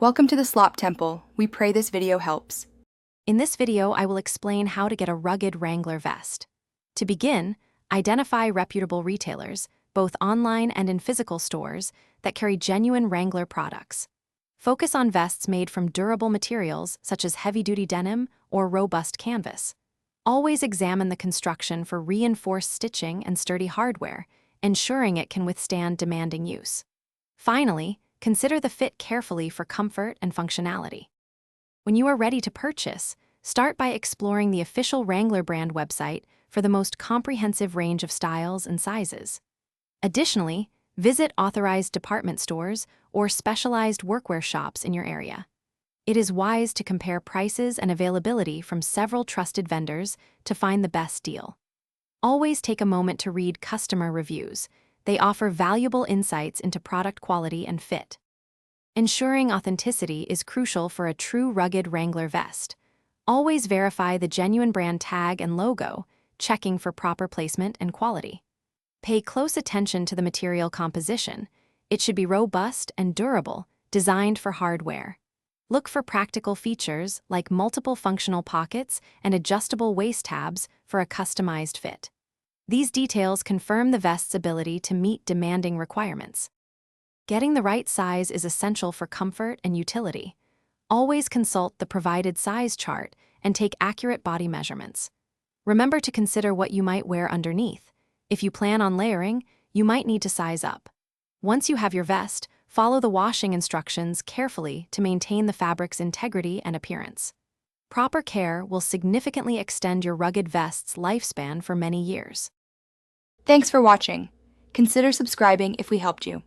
Welcome to the Slop Temple. We pray this video helps. In this video, I will explain how to get a Rugged Wrangler vest. To begin, identify reputable retailers, both online and in physical stores, that carry genuine Wrangler products. Focus on vests made from durable materials such as heavy-duty denim or robust canvas. Always examine the construction for reinforced stitching and sturdy hardware, ensuring it can withstand demanding use. Finally, consider the fit carefully for comfort and functionality. When you are ready to purchase, start by exploring the official Wrangler brand website for the most comprehensive range of styles and sizes. Additionally, visit authorized department stores or specialized workwear shops in your area. It is wise to compare prices and availability from several trusted vendors to find the best deal. Always take a moment to read customer reviews. They offer valuable insights into product quality and fit. Ensuring authenticity is crucial for a true Rugged Wrangler vest. Always verify the genuine brand tag and logo, checking for proper placement and quality. Pay close attention to the material composition. It should be robust and durable, designed for hard wear. Look for practical features like multiple functional pockets and adjustable waist tabs for a customized fit. These details confirm the vest's ability to meet demanding requirements. Getting the right size is essential for comfort and utility. Always consult the provided size chart and take accurate body measurements. Remember to consider what you might wear underneath. If you plan on layering, you might need to size up. Once you have your vest, follow the washing instructions carefully to maintain the fabric's integrity and appearance. Proper care will significantly extend your rugged vest's lifespan for many years. Thanks for watching. Consider subscribing if we helped you.